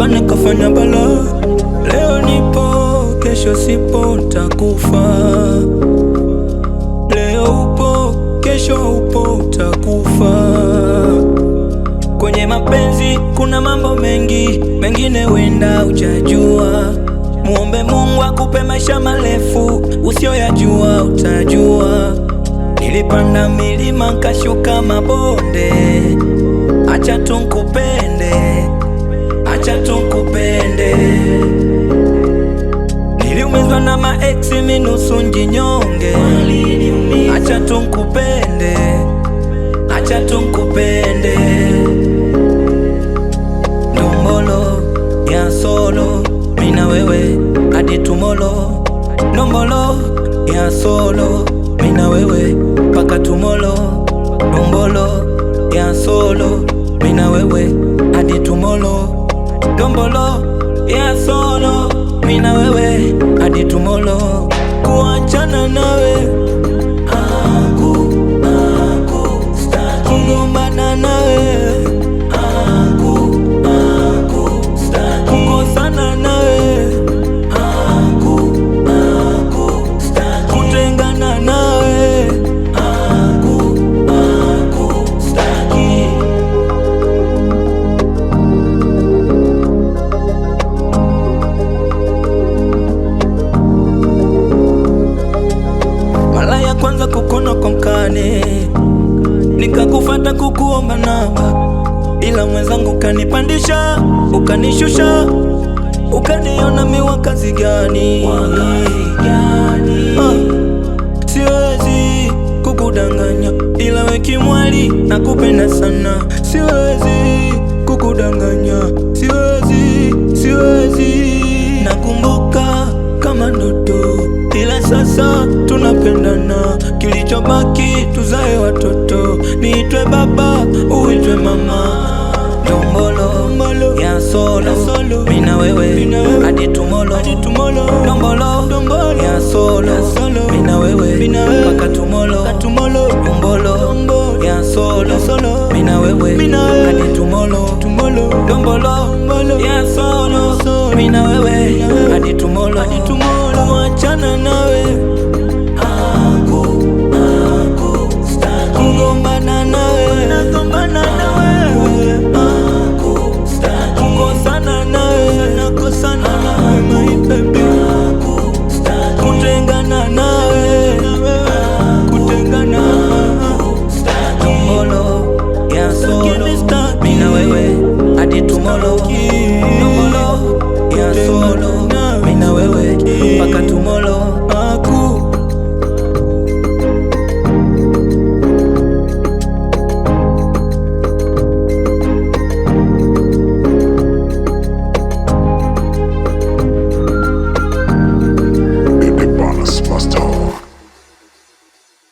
mpaka nikafanya bala. Leo nipo, kesho sipo, ntakufa. Leo upo, kesho upo, utakufa. Kwenye mapenzi kuna mambo mengi, mengine wenda ujajua. Muombe Mungu akupe maisha marefu, usioyajua utajua. Nilipanda milima nkashuka mabonde, acha tu nkupende, acha tu nkupende. Niliumizwa na maex minusu njinyonge, acha tu nkupende, acha tu nkupende. Ndombolo ya solo, mina wewe hadi tomorrow. Ndombolo ya solo, mina wewe paka tomorrow. Ndombolo ya solo, mina wewe hadi tomorrow. Ndombolo ya solo, mina wewe hadi tomorrow. Kuachana nawe staki. Kugombana nawe staki. Kukosana nawe staki. Kutengana nawe staki. Mara ya kwanza kukona kwa mkane, nikakufata kukuomba namba, ila mwenzangu kanipandisha, ukanishusha, ukaniona miwa kazi gani? Siwezi kukudanganya, ila we kimwali nakupenda sana. Siwezi kukudanganya, siwezi. Nakumbuka kama ndoto, ila sasa tunapendana. Kilichobaki tuzae watoto, niitwe baba, uitwe mama. Ndombolo ya solo, mina wewe hadi tomorrow. Ndombolo ya solo, mina wewe paka tomorrow. Ndombolo ya solo, mina wewe hadi tomorrow. Ndombolo ya solo, mina wewe hadi tomorrow. Kuachana nawe kugombana nawe, kukosana nawe, my baby. Kutengana nawe, kutengana. Ndombolo ya solo, mina wewe hadi tomorrow. Ndombolo ya solo, mina wewe paka tomorrow.